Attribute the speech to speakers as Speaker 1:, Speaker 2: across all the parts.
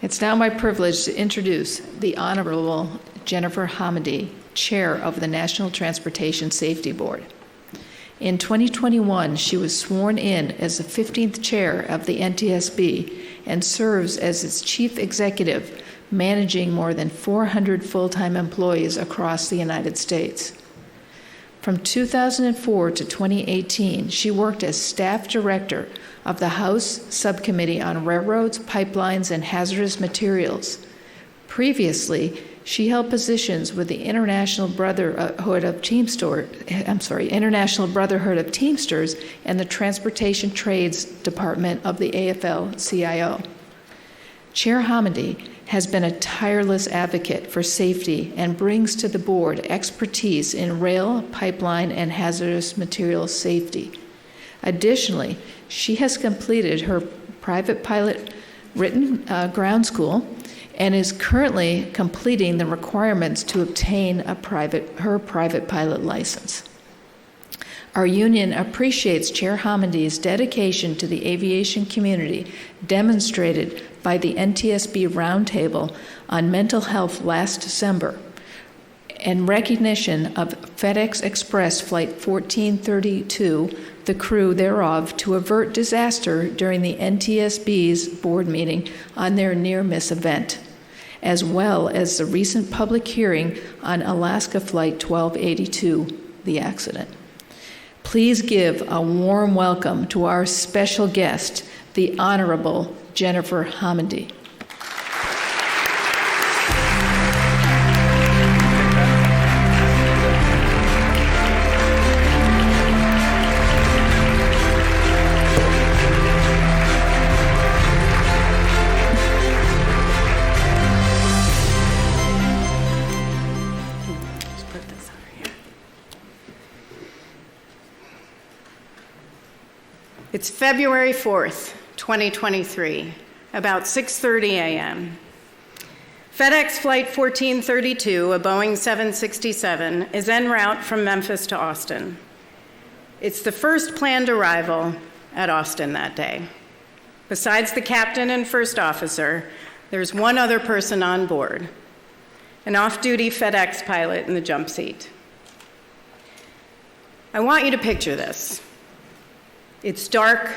Speaker 1: It's now my privilege to introduce the Honorable Jennifer Homendy, Chair of the National Transportation Safety Board. In 2021, she was sworn in as the 15th chair of the NTSB and serves as its chief executive, managing more than 400 full-time employees across the United States. From 2004 to 2018, she worked as staff director of the House Subcommittee on Railroads, Pipelines, and Hazardous Materials. Previously, she held positions with the International Brotherhood of Teamsters and the Transportation Trades Department of the AFL-CIO. Chair Homendy has been a tireless advocate for safety and brings to the board expertise in rail, pipeline, and hazardous materials safety. Additionally, she has completed her private pilot written ground school and is currently completing the requirements to obtain her private pilot license. Our union appreciates Chair Homendy's dedication to the aviation community demonstrated by the NTSB Roundtable on Mental Health last December, and recognition of FedEx Express Flight 1432, the crew thereof, to avert disaster during the NTSB's board meeting on their near-miss event, as well as the recent public hearing on Alaska Flight 1282, the accident. Please give a warm welcome to our special guest, the Honorable Jennifer Homendy.
Speaker 2: It's February 4th, 2023, about 6:30 a.m. FedEx Flight 1432, a Boeing 767, is en route from Memphis to Austin. It's the first planned arrival at Austin that day. Besides the captain and first officer, there's one other person on board, an off-duty FedEx pilot in the jump seat. I want you to picture this. It's dark,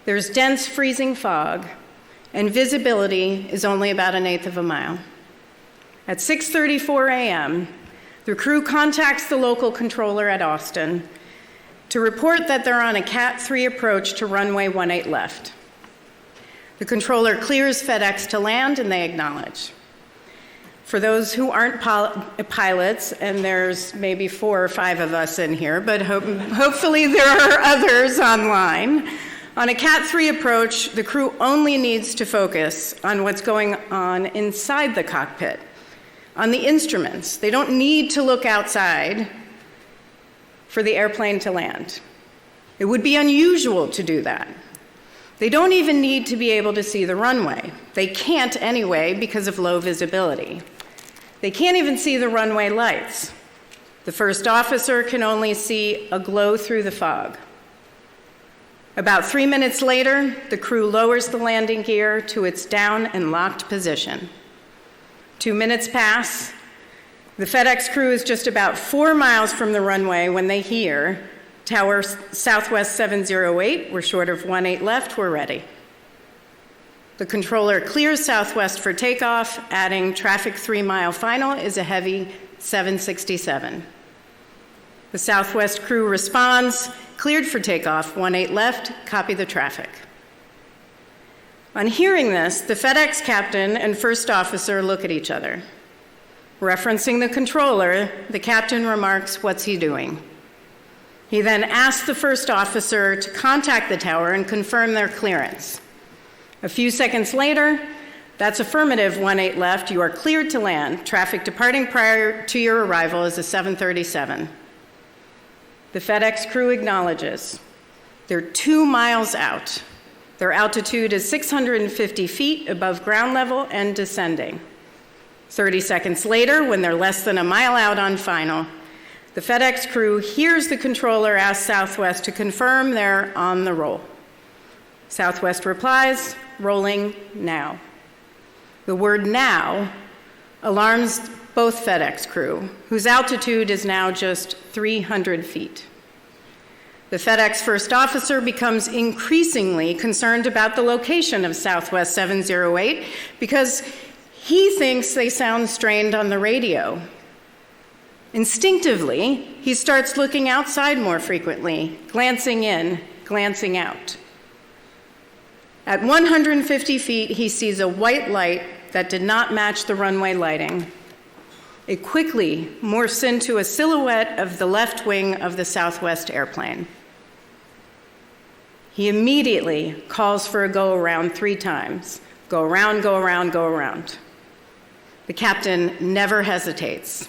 Speaker 2: there's dense freezing fog, and visibility is only about 1/8 of a mile. At 6:34 a.m., the crew contacts the local controller at Austin to report that they're on a Cat 3 approach to runway 18 left. The controller clears FedEx to land, and they acknowledge. For those who aren't pilots, and there's maybe 4 or 5 of us in here, but hopefully there are others online, on a Cat 3 approach, the crew only needs to focus on what's going on inside the cockpit, on the instruments. They don't need to look outside for the airplane to land. It would be unusual to do that. They don't even need to be able to see the runway. They can't anyway because of low visibility. They can't even see the runway lights. The first officer can only see a glow through the fog. About 3 minutes later, the crew lowers the landing gear to its down and locked position. 2 minutes pass. The FedEx crew is just about 4 miles from the runway when they hear, Tower Southwest 708, we're short of 18 left, we're ready. The controller clears Southwest for takeoff, adding traffic 3-mile final is a heavy 767. The Southwest crew responds, cleared for takeoff, 18 left, copy the traffic. On hearing this, the FedEx captain and first officer look at each other. Referencing the controller, the captain remarks, "What's he doing?" He then asks the first officer to contact the tower and confirm their clearance. A few seconds later, "That's affirmative, 18 left, you are cleared to land. Traffic departing prior to your arrival is a 737. The FedEx crew acknowledges. They're 2 miles out. Their altitude is 650 feet above ground level and descending. 30 seconds later, when they're less than a mile out on final, the FedEx crew hears the controller ask Southwest to confirm they're on the roll. Southwest replies, "Rolling now." The word now alarms both FedEx crew, whose altitude is now just 300 feet. The FedEx first officer becomes increasingly concerned about the location of Southwest 708 because he thinks they sound strained on the radio. Instinctively, he starts looking outside more frequently, glancing in, glancing out. At 150 feet, he sees a white light that did not match the runway lighting. It quickly morphs into a silhouette of the left wing of the Southwest airplane. He immediately calls for a go-around 3 times. Go around, go around, go around. The captain never hesitates.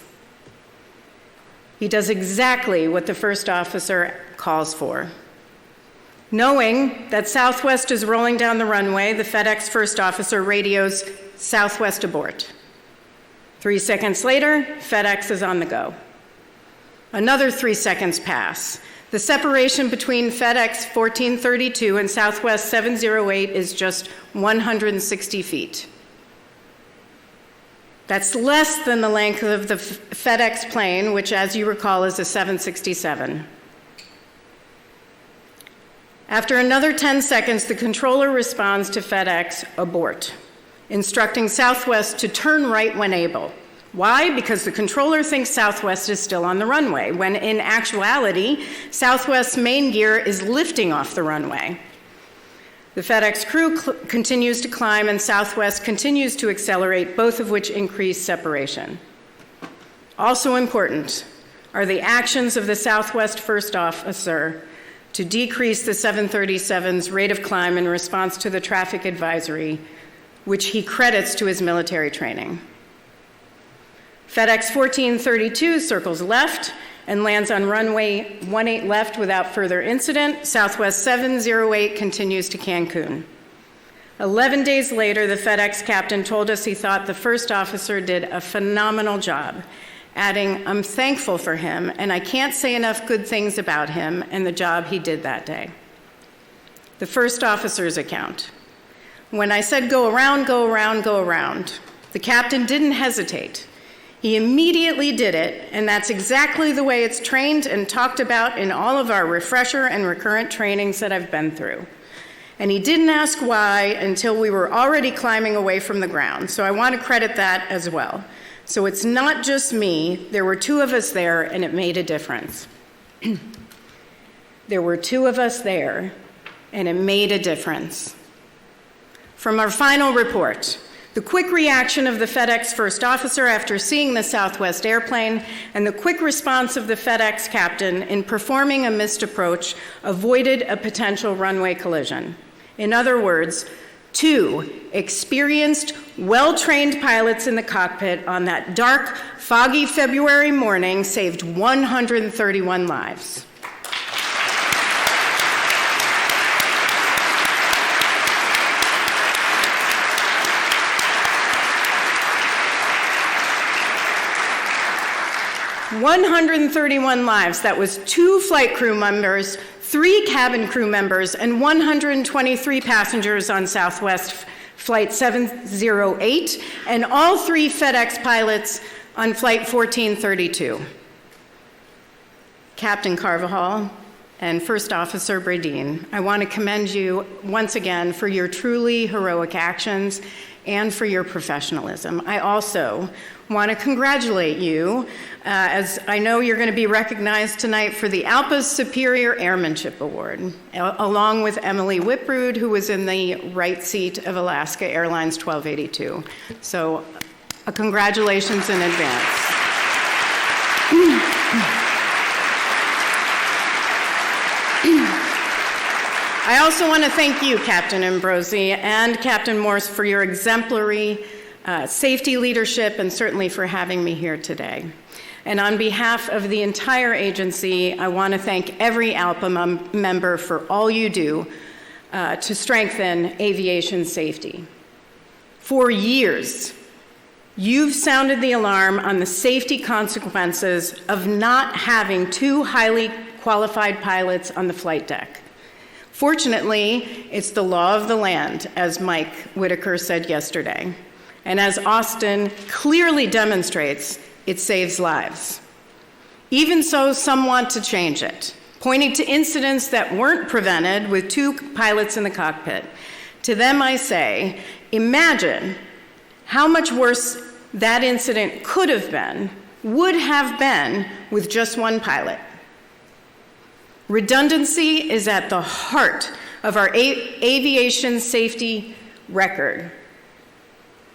Speaker 2: He does exactly what the first officer calls for. Knowing that Southwest is rolling down the runway, the FedEx first officer radios Southwest abort. 3 seconds later, FedEx is on the go. Another 3 seconds pass. The separation between FedEx 1432 and Southwest 708 is just 160 feet. That's less than the length of the FedEx plane, which, as you recall, is a 767. After another 10 seconds, the controller responds to FedEx abort, instructing Southwest to turn right when able. Why? Because the controller thinks Southwest is still on the runway, when in actuality, Southwest's main gear is lifting off the runway. The FedEx crew continues to climb and Southwest continues to accelerate, both of which increase separation. Also important are the actions of the Southwest first officer to decrease the 737's rate of climb in response to the traffic advisory, which he credits to his military training. FedEx 1432 circles left and lands on runway 18 left without further incident. Southwest 708 continues to Cancun. 11 days later, the FedEx captain told us he thought the first officer did a phenomenal job, adding, "I'm thankful for him, and I can't say enough good things about him and the job he did that day." The first officer's account. When I said go around, go around, go around, the captain didn't hesitate. He immediately did it, and that's exactly the way it's trained and talked about in all of our refresher and recurrent trainings that I've been through. And he didn't ask why until we were already climbing away from the ground, so I want to credit that as well. So it's not just me, there were 2 of us there, and it made a difference. There were 2 of us there, and it made a difference. From our final report, the quick reaction of the FedEx first officer after seeing the Southwest airplane and the quick response of the FedEx captain in performing a missed approach avoided a potential runway collision. In other words, 2 experienced, well-trained pilots in the cockpit on that dark, foggy February morning saved 131 lives. $131 lives. That was 2 flight crew members, 3 cabin crew members, and 123 passengers on Southwest Flight 708, and all 3 FedEx pilots on Flight 1432. Captain Carvajal and First Officer Bradeen, I want to commend you once again for your truly heroic actions and for your professionalism. I also want to congratulate you, as I know you're going to be recognized tonight for the ALPA Superior Airmanship Award, along with Emily Whiprud, who was in the right seat of Alaska Airlines 1282. So, congratulations in advance. I also want to thank you, Captain Ambrosi and Captain Morse, for your exemplary safety leadership and certainly for having me here today. And on behalf of the entire agency, I want to thank every ALPA member for all you do to strengthen aviation safety. For years, you've sounded the alarm on the safety consequences of not having 2 highly qualified pilots on the flight deck. Fortunately, it's the law of the land, as Mike Whitaker said yesterday. And as Austin clearly demonstrates, it saves lives. Even so, some want to change it, pointing to incidents that weren't prevented with 2 pilots in the cockpit. To them I say, imagine how much worse that incident could have been, would have been, with just 1 pilot. Redundancy is at the heart of our aviation safety record.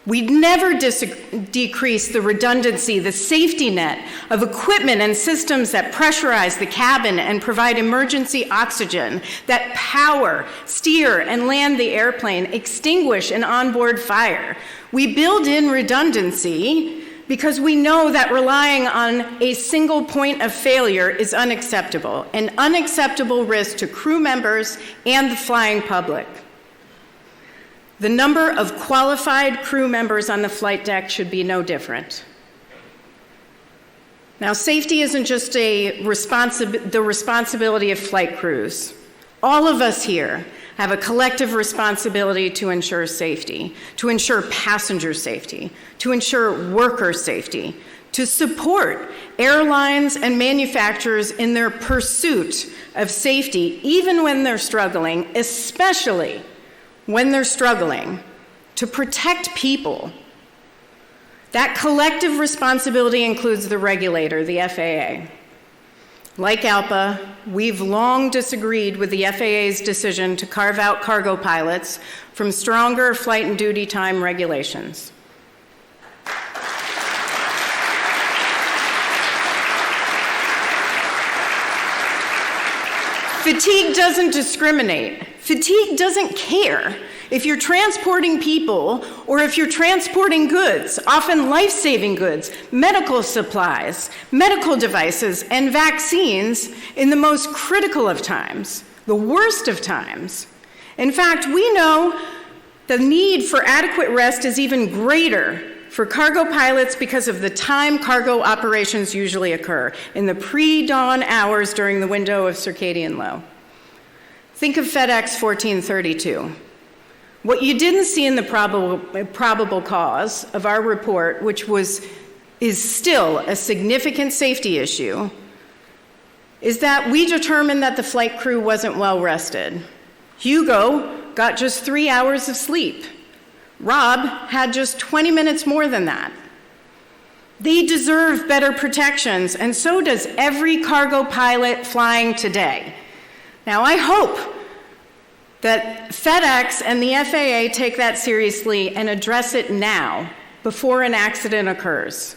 Speaker 2: We'd never decrease the redundancy, the safety net of equipment and systems that pressurize the cabin and provide emergency oxygen, that power, steer, and land the airplane, extinguish an onboard fire. We build in redundancy because we know that relying on a single point of failure is unacceptable, an unacceptable risk to crew members and the flying public. The number of qualified crew members on the flight deck should be no different. Now, safety isn't just the responsibility of flight crews. All of us here have a collective responsibility to ensure safety, to ensure passenger safety, to ensure worker safety, to support airlines and manufacturers in their pursuit of safety, even when they're struggling, especially when they're struggling, to protect people. That collective responsibility includes the regulator, the FAA. Like ALPA, we've long disagreed with the FAA's decision to carve out cargo pilots from stronger flight and duty time regulations. Fatigue doesn't discriminate. Fatigue doesn't care if you're transporting people or if you're transporting goods, often life-saving goods, medical supplies, medical devices, and vaccines in the most critical of times, the worst of times. In fact, we know the need for adequate rest is even greater for cargo pilots because of the time cargo operations usually occur, in the pre-dawn hours during the window of circadian low. Think of FedEx 1432. What you didn't see in the probable cause of our report, which is still a significant safety issue, is that we determined that the flight crew wasn't well rested. Hugo got just 3 hours of sleep. Rob had just 20 minutes more than that. They deserve better protections, and so does every cargo pilot flying today. Now, I hope that FedEx and the FAA take that seriously and address it now, before an accident occurs.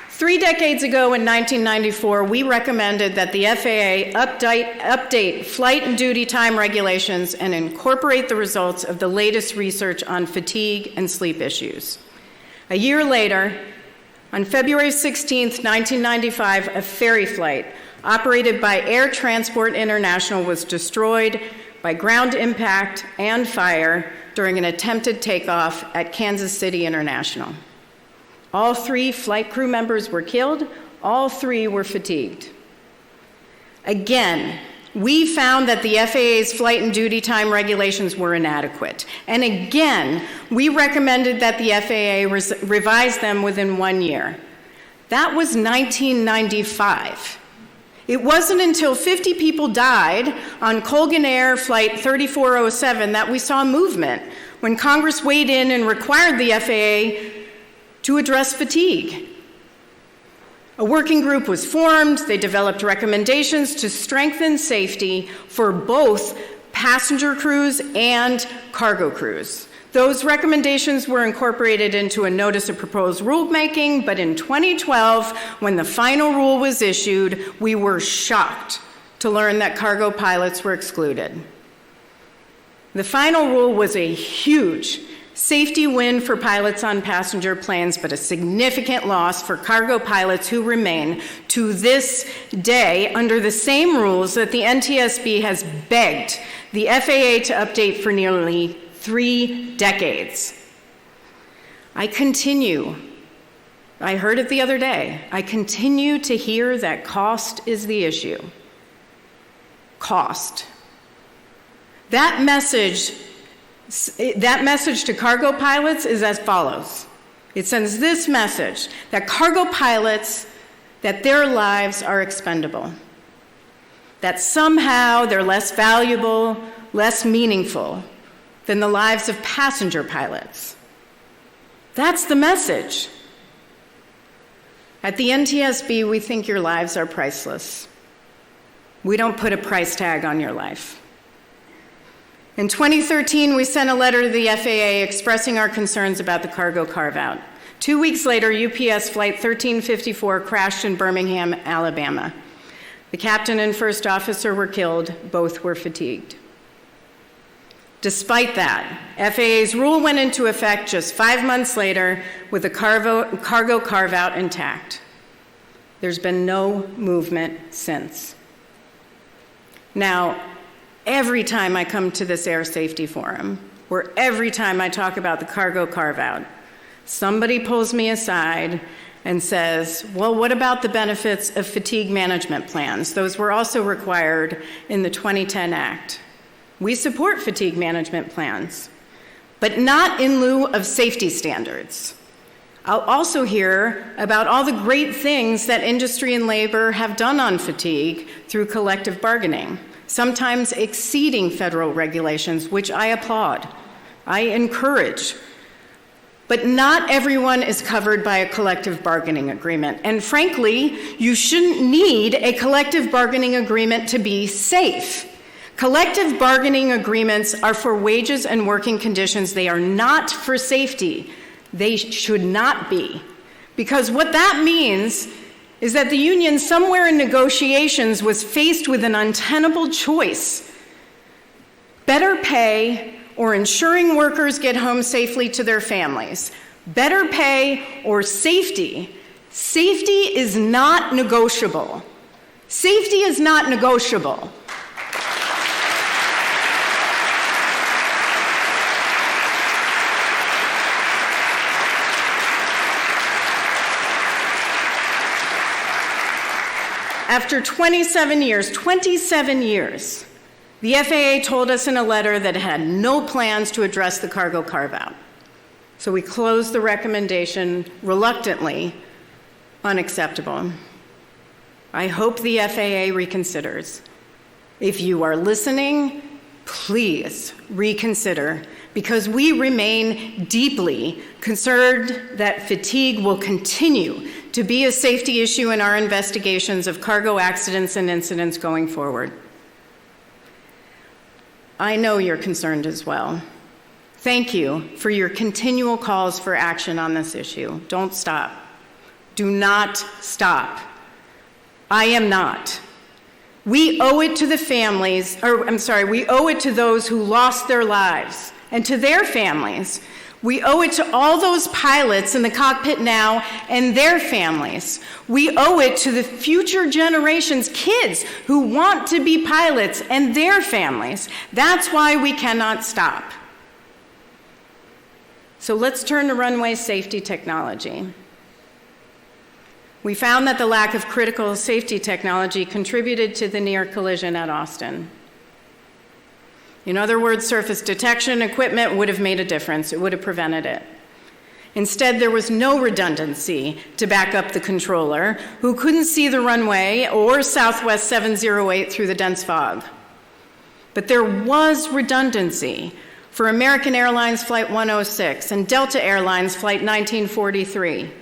Speaker 2: Three decades ago in 1994, we recommended that the FAA update flight and duty time regulations and incorporate the results of the latest research on fatigue and sleep issues. A year later, on February 16, 1995, a ferry flight operated by Air Transport International was destroyed by ground impact and fire during an attempted takeoff at Kansas City International. All 3 flight crew members were killed. All 3 were fatigued. Again, we found that the FAA's flight and duty time regulations were inadequate. And again, we recommended that the FAA revise them within 1 year. That was 1995. It wasn't until 50 people died on Colgan Air Flight 3407 that we saw movement, when Congress weighed in and required the FAA to address fatigue. A working group was formed. They developed recommendations to strengthen safety for both passenger crews and cargo crews. Those recommendations were incorporated into a notice of proposed rulemaking, but in 2012, when the final rule was issued, we were shocked to learn that cargo pilots were excluded. The final rule was a huge safety win for pilots on passenger planes, but a significant loss for cargo pilots who remain to this day under the same rules that the NTSB has begged the FAA to update for nearly 3 decades. I continue I heard it the other day. I continue to hear that cost is the issue. Cost. That message to cargo pilots is as follows. It sends this message, that cargo pilots, that their lives are expendable, that somehow they're less valuable, less meaningful than the lives of passenger pilots. That's the message. At the NTSB, we think your lives are priceless. We don't put a price tag on your life. In 2013, we sent a letter to the FAA expressing our concerns about the cargo carve-out. 2 weeks later, UPS Flight 1354 crashed in Birmingham, Alabama. The captain and first officer were killed. Both were fatigued. Despite that, FAA's rule went into effect just 5 months later with the cargo carve-out intact. There's been no movement since. Now, every time I come to this air safety forum, or every time I talk about the cargo carve-out, somebody pulls me aside and says, well, what about the benefits of fatigue management plans? Those were also required in the 2010 Act. We support fatigue management plans, but not in lieu of safety standards. I'll also hear about all the great things that industry and labor have done on fatigue through collective bargaining, sometimes exceeding federal regulations, which I applaud. I encourage. But not everyone is covered by a collective bargaining agreement. And frankly, you shouldn't need a collective bargaining agreement to be safe. Collective bargaining agreements are for wages and working conditions. They are not for safety. They should not be. Because what that means is that the union somewhere in negotiations was faced with an untenable choice. Better pay or ensuring workers get home safely to their families. Better pay or safety. Safety is not negotiable. Safety is not negotiable. After 27 years, the FAA told us in a letter that it had no plans to address the cargo carve-out. So we closed the recommendation reluctantly, unacceptable. I hope the FAA reconsiders. If you are listening, please reconsider, because we remain deeply concerned that fatigue will continue to be a safety issue in our investigations of cargo accidents and incidents going forward. I know you're concerned as well. Thank you for your continual calls for action on this issue. Don't stop. Do not stop. I am not. We owe it to the families, we owe it to those who lost their lives and to their families. We owe it to all those pilots in the cockpit now and their families. We owe it to the future generations, kids who want to be pilots and their families. That's why we cannot stop. So let's turn to runway safety technology. We found that the lack of critical safety technology contributed to the near collision at Austin. In other words, surface detection equipment would have made a difference. It would have prevented it. Instead, there was no redundancy to back up the controller, who couldn't see the runway or Southwest 708 through the dense fog. But there was redundancy for American Airlines Flight 106 and Delta Airlines Flight 1943.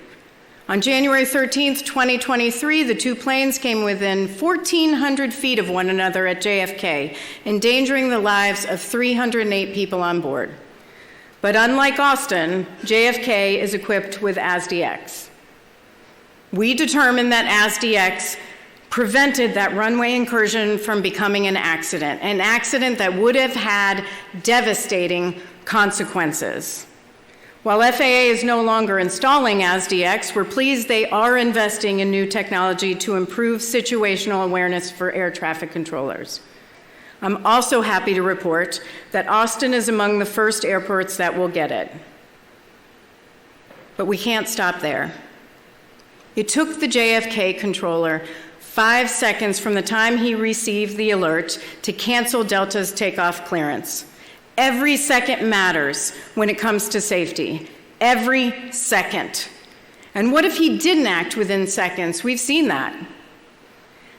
Speaker 2: On January 13th, 2023, the two planes came within 1,400 feet of one another at JFK, endangering the lives of 308 people on board. But unlike Austin, JFK is equipped with ASDX. We determined that ASDX prevented that runway incursion from becoming an accident that would have had devastating consequences. While FAA is no longer installing ASDX, we're pleased they are investing in new technology to improve situational awareness for air traffic controllers. I'm also happy to report that Austin is among the first airports that will get it. But we can't stop there. It took the JFK controller 5 seconds from the time he received the alert to cancel Delta's takeoff clearance. Every second matters when it comes to safety. Every second. And what if he didn't act within seconds? We've seen that.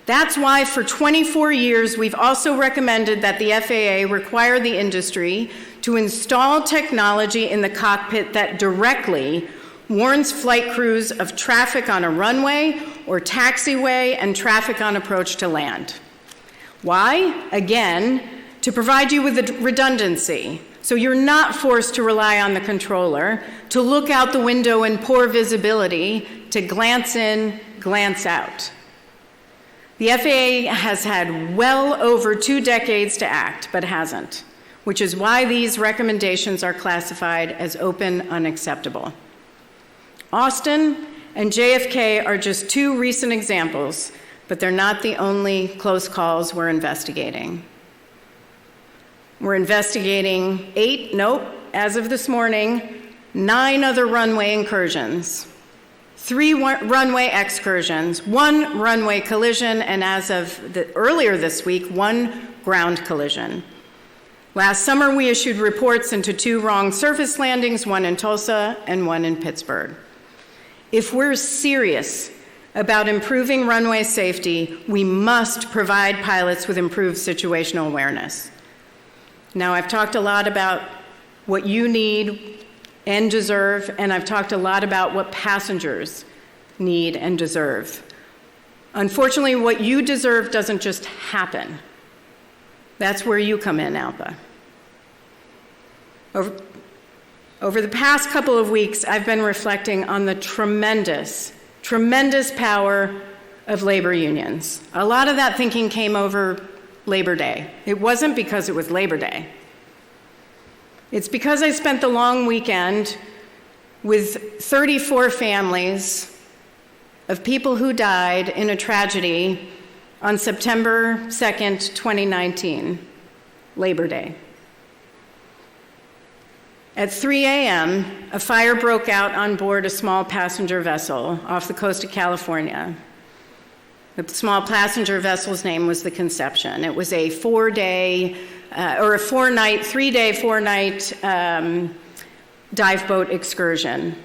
Speaker 2: That's why for 24 years, we've also recommended that the FAA require the industry to install technology in the cockpit that directly warns flight crews of traffic on a runway or taxiway and traffic on approach to land. Why? Again, to provide you with redundancy, so you're not forced to rely on the controller to look out the window in poor visibility, to glance in, glance out. The FAA has had well over 2 decades to act, but hasn't, which is why these recommendations are classified as open unacceptable. Austin and JFK are just 2 recent examples, but they're not the only close calls we're investigating. We're investigating 8, as of this morning, 9 other runway incursions, 3 runway excursions, 1 runway collision, and as of earlier this week, 1 ground collision. Last summer, we issued reports into 2 wrong surface landings, 1 in Tulsa and 1 in Pittsburgh. If we're serious about improving runway safety, we must provide pilots with improved situational awareness. Now, I've talked a lot about what you need and deserve, and I've talked a lot about what passengers need and deserve. Unfortunately, what you deserve doesn't just happen. That's where you come in, ALPA. Over the past couple of weeks, I've been reflecting on the tremendous power of labor unions. A lot of that thinking came over Labor Day. It wasn't because it was Labor Day. It's because I spent the long weekend with 34 families of people who died in a tragedy on September 2nd, 2019, Labor Day. At 3 a.m., a fire broke out on board a small passenger vessel off the coast of California. The small passenger vessel's name was the Conception. It was a 3-day, 4-night dive boat excursion.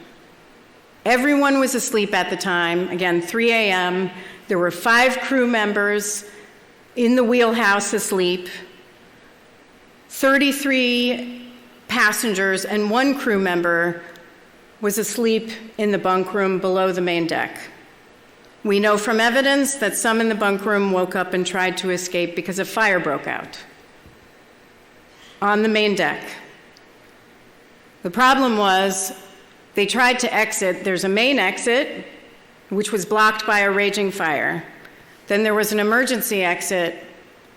Speaker 2: Everyone was asleep at the time. Again, 3 a.m. There were 5 crew members in the wheelhouse asleep, 33 passengers, and 1 crew member was asleep in the bunk room below the main deck. We know from evidence that some in the bunk room woke up and tried to escape because a fire broke out on the main deck. The problem was they tried to exit. There's a main exit, which was blocked by a raging fire. Then there was an emergency exit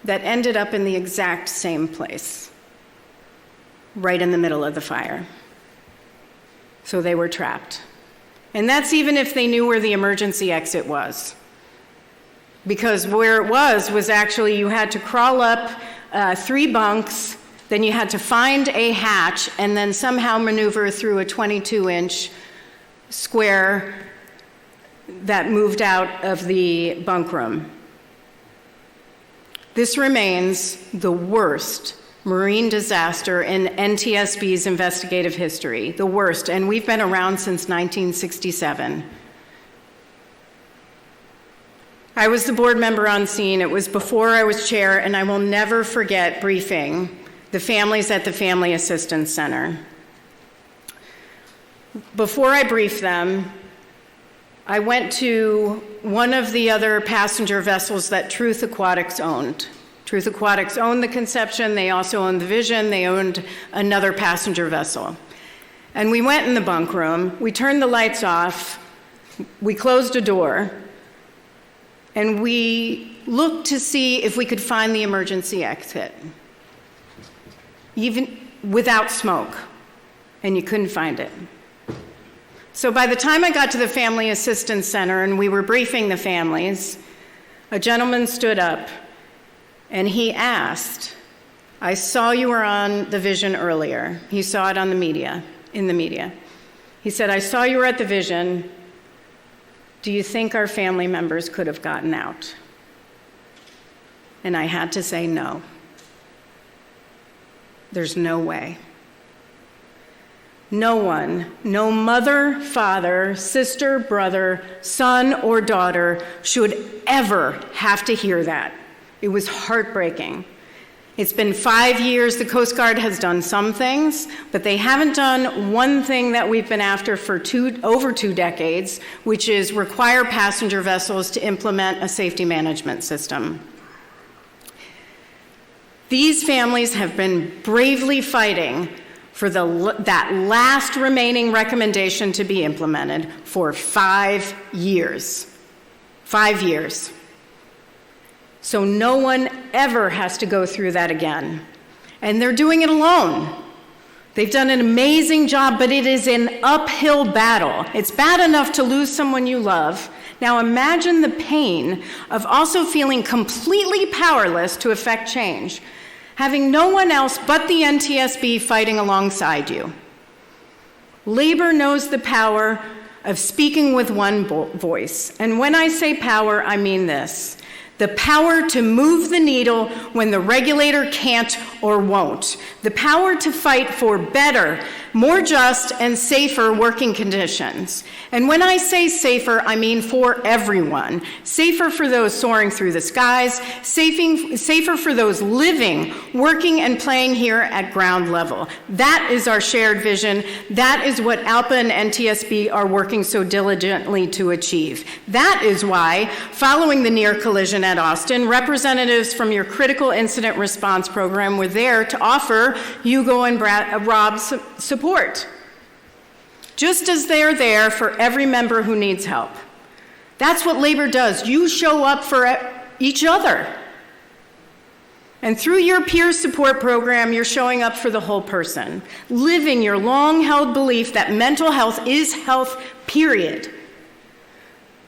Speaker 2: that ended up in the exact same place, right in the middle of the fire. So they were trapped. And that's even if they knew where the emergency exit was. Because where it was actually you had to crawl up 3 bunks, then you had to find a hatch, and then somehow maneuver through a 22-inch square that moved out of the bunk room. This remains the worst marine disaster in NTSB's investigative history, the worst, and we've been around since 1967. I was the board member on scene. It was before I was chair, and I will never forget briefing the families at the Family Assistance Center. Before I briefed them, I went to one of the other passenger vessels that Truth Aquatics owned. Truth Aquatics owned the Conception. They also owned the Vision. They owned another passenger vessel. And we went in the bunk room. We turned the lights off. We closed a door. And we looked to see if we could find the emergency exit, even without smoke. And you couldn't find it. So by the time I got to the Family Assistance Center and we were briefing the families, a gentleman stood up and he asked, I saw you were on the Vision earlier. He saw it on in the media. He said, I saw you were at the Vision. do you think our family members could have gotten out? And I had to say no. There's no way. No one, no mother, father, sister, brother, son, or daughter should ever have to hear that. It was heartbreaking. It's been 5 years. The Coast Guard has done some things, but they haven't done one thing that we've been after for over 2 decades, which is require passenger vessels to implement a safety management system. These families have been bravely fighting for that last remaining recommendation to be implemented for 5 years. 5 years. So no one ever has to go through that again. And they're doing it alone. They've done an amazing job, but it is an uphill battle. It's bad enough to lose someone you love. Now imagine the pain of also feeling completely powerless to affect change, having no one else but the NTSB fighting alongside you. Labor knows the power of speaking with one voice. And when I say power, I mean this: the power to move the needle when the regulator can't or won't. The power to fight for better, more just, and safer working conditions. And when I say safer, I mean for everyone. Safer for those soaring through the skies, safer for those living, working, and playing here at ground level. That is our shared vision. That is what ALPA and NTSB are working so diligently to achieve. That is why, following the near collision at Austin, representatives from your critical incident response program were there to offer Hugo and Rob support, just as they're there for every member who needs help. That's what labor does. You show up for each other. And through your peer support program, you're showing up for the whole person, living your long-held belief that mental health is health, period.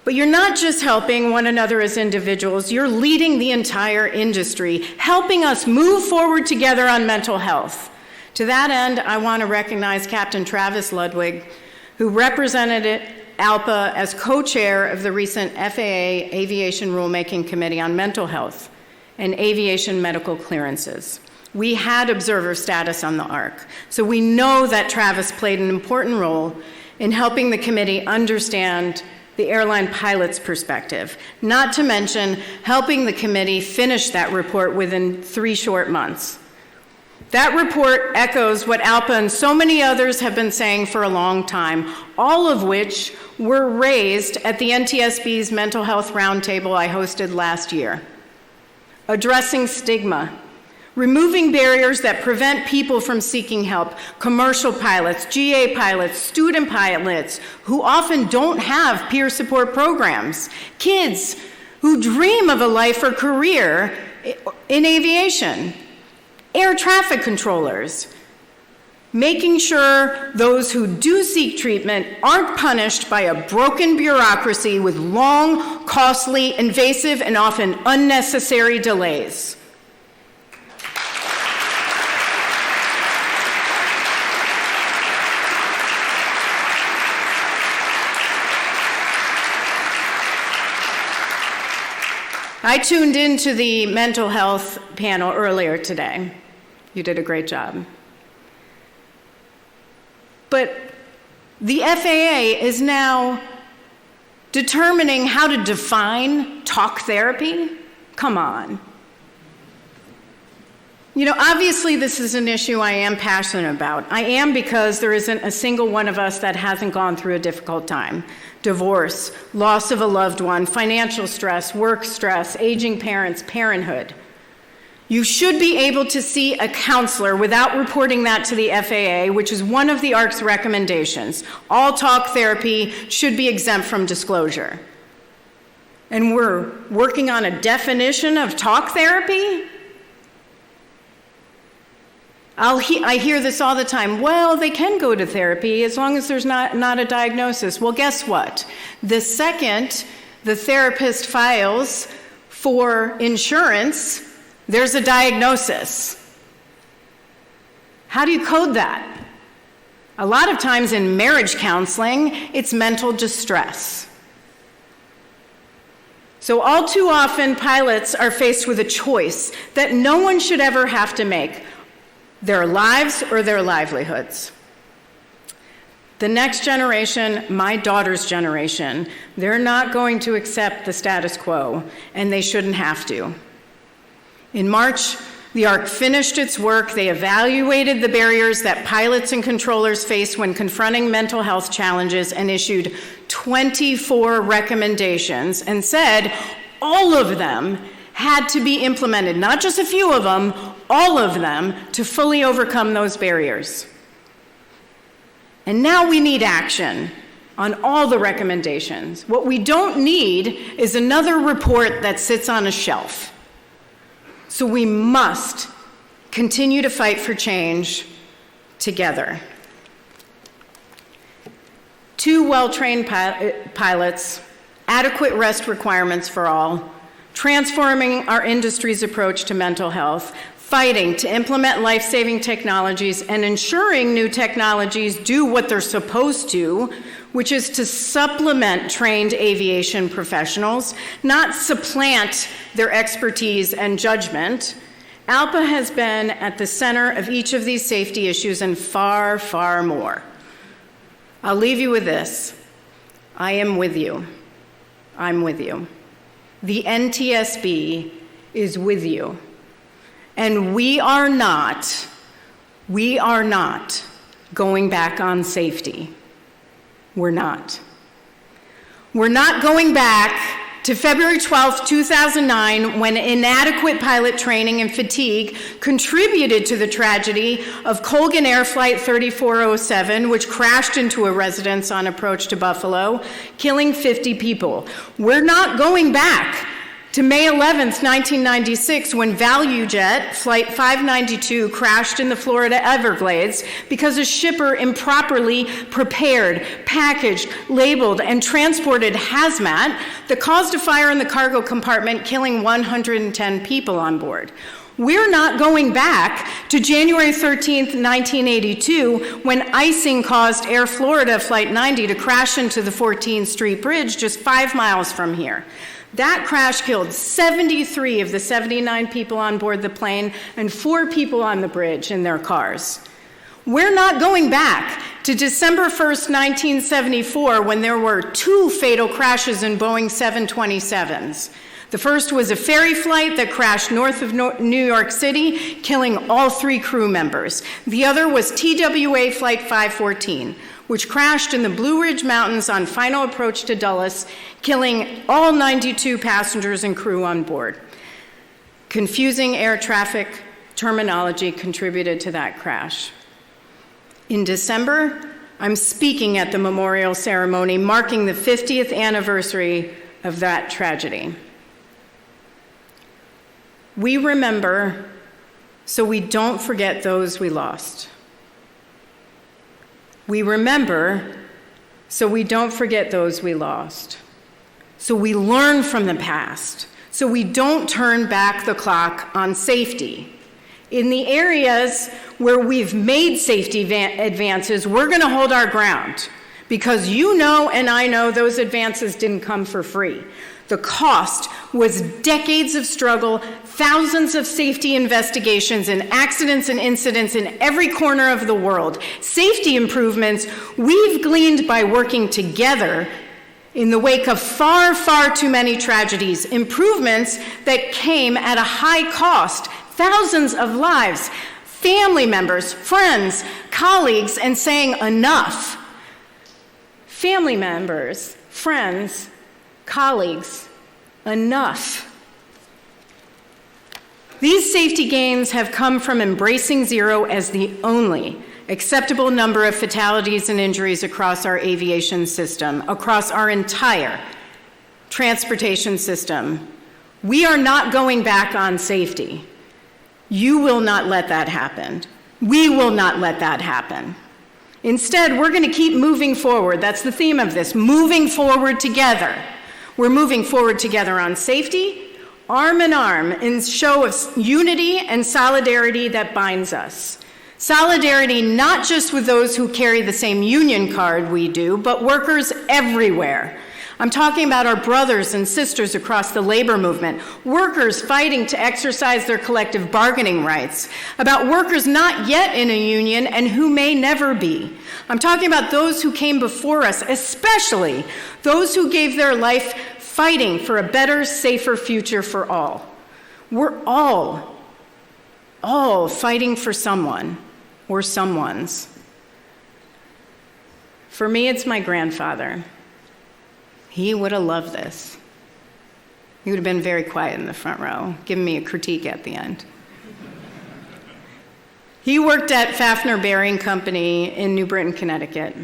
Speaker 2: But you're not just helping one another as individuals, you're leading the entire industry, helping us move forward together on mental health. To that end, I want to recognize Captain Travis Ludwig, who represented ALPA as co-chair of the recent FAA Aviation Rulemaking Committee on Mental Health and Aviation Medical Clearances. We had observer status on the ARC, so we know that Travis played an important role in helping the committee understand the airline pilot's perspective, not to mention helping the committee finish that report within 3 short months. That report echoes what ALPA and so many others have been saying for a long time, all of which were raised at the NTSB's Mental Health Roundtable I hosted last year. Addressing stigma, removing barriers that prevent people from seeking help, commercial pilots, GA pilots, student pilots who often don't have peer support programs, kids who dream of a life or career in aviation, air traffic controllers, making sure those who do seek treatment aren't punished by a broken bureaucracy with long, costly, invasive, and often unnecessary delays. I tuned into the mental health panel earlier today. You did a great job. But the FAA is now determining how to define talk therapy? Come on. You know, obviously this is an issue I am passionate about. I am because there isn't a single one of us that hasn't gone through a difficult time. Divorce, loss of a loved one, financial stress, work stress, aging parents, parenthood. You should be able to see a counselor without reporting that to the FAA, which is one of the ARC's recommendations. All talk therapy should be exempt from disclosure. And we're working on a definition of talk therapy? I hear this all the time. Well, they can go to therapy as long as there's not a diagnosis. Well, guess what? The second the therapist files for insurance, there's a diagnosis. How do you code that? A lot of times in marriage counseling, it's mental distress. So all too often, pilots are faced with a choice that no one should ever have to make: their lives or their livelihoods. The next generation, my daughter's generation, they're not going to accept the status quo, and they shouldn't have to. In March, the ARC finished its work. They evaluated the barriers that pilots and controllers face when confronting mental health challenges and issued 24 recommendations and said all of them had to be implemented, not just a few of them, all of them, to fully overcome those barriers. And now we need action on all the recommendations. What we don't need is another report that sits on a shelf. So we must continue to fight for change together. 2 well-trained pilots, adequate rest requirements for all, transforming our industry's approach to mental health, fighting to implement life-saving technologies, and ensuring new technologies do what they're supposed to, which is to supplement trained aviation professionals, not supplant their expertise and judgment. ALPA has been at the center of each of these safety issues and far, far more. I'll leave you with this. I am with you. I'm with you. The NTSB is with you. And we are not going back on safety. We're not. We're not going back to February 12th, 2009, when inadequate pilot training and fatigue contributed to the tragedy of Colgan Air Flight 3407, which crashed into a residence on approach to Buffalo, killing 50 people. We're not going back to May 11th, 1996, when ValueJet Flight 592 crashed in the Florida Everglades because a shipper improperly prepared, packaged, labeled, and transported hazmat that caused a fire in the cargo compartment, killing 110 people on board. We're not going back to January 13th, 1982, when icing caused Air Florida Flight 90 to crash into the 14th Street Bridge just 5 miles from here. That crash killed 73 of the 79 people on board the plane and 4 people on the bridge in their cars. We're not going back to December 1st, 1974, when there were 2 fatal crashes in Boeing 727s. The first was a ferry flight that crashed north of New York City, killing all 3 crew members. The other was TWA Flight 514, which crashed in the Blue Ridge Mountains on final approach to Dulles, killing all 92 passengers and crew on board. Confusing air traffic terminology contributed to that crash. In December, I'm speaking at the memorial ceremony marking the 50th anniversary of that tragedy. We remember so we don't forget those we lost. We remember so we don't forget those we lost. So we learn from the past, so we don't turn back the clock on safety. In the areas where we've made safety advances, we're going to hold our ground, because you know and I know those advances didn't come for free. The cost was decades of struggle, thousands of safety investigations, and accidents and incidents in every corner of the world. Safety improvements we've gleaned by working together in the wake of far, far too many tragedies. Improvements that came at a high cost, thousands of lives, family members, friends, colleagues, and saying enough. Family members, friends, colleagues, enough. These safety gains have come from embracing zero as the only acceptable number of fatalities and injuries across our aviation system, across our entire transportation system. We are not going back on safety. You will not let that happen. We will not let that happen. Instead, we're going to keep moving forward. That's the theme of this, moving forward together. We're moving forward together on safety, arm in arm, in show of unity and solidarity that binds us. Solidarity not just with those who carry the same union card we do, but workers everywhere. I'm talking about our brothers and sisters across the labor movement, workers fighting to exercise their collective bargaining rights, about workers not yet in a union and who may never be. I'm talking about those who came before us, especially those who gave their life fighting for a better, safer future for all. We're all fighting for someone or someone's. For me, it's my grandfather. He would have loved this. He would have been very quiet in the front row, giving me a critique at the end. He worked at Fafner Bearing Company in New Britain, Connecticut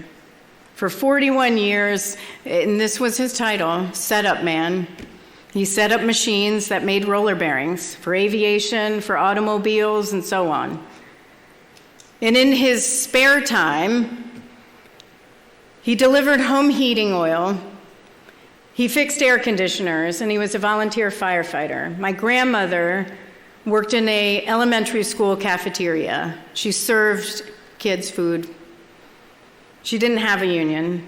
Speaker 2: for 41 years, and this was his title, setup man. He set up machines that made roller bearings for aviation, for automobiles, and so on. And in his spare time, he delivered home heating oil, he fixed air conditioners, and he was a volunteer firefighter. My grandmother worked in an elementary school cafeteria. She served kids food. She didn't have a union.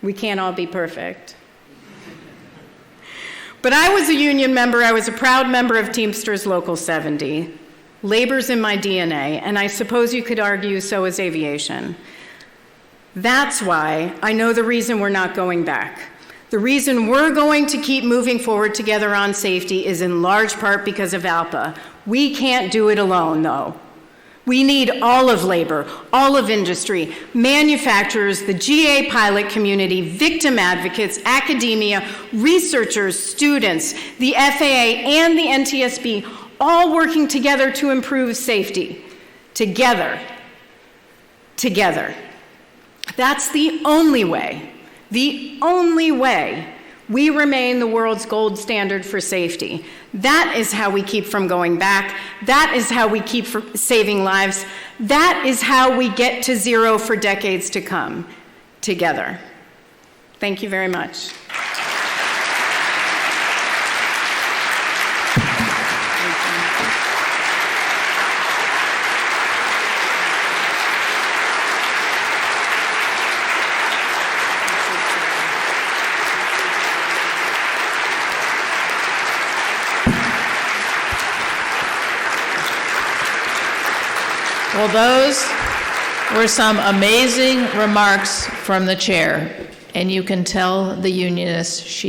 Speaker 2: We can't all be perfect. But I was a union member. I was a proud member of Teamsters Local 70. Labor's in my DNA, and I suppose you could argue so is aviation. That's why I know the reason we're not going back. The reason we're going to keep moving forward together on safety is in large part because of ALPA. We can't do it alone, though. We need all of labor, all of industry, manufacturers, the GA pilot community, victim advocates, academia, researchers, students, the FAA, and the NTSB, all working together to improve safety. Together. Together. That's the only way we remain the world's gold standard for safety. That is how we keep from going back. That is how we keep from saving lives. That is how we get to zero for decades to come, together. Thank you very much.
Speaker 1: Well, those were some amazing remarks from the chair, and you can tell the unionist she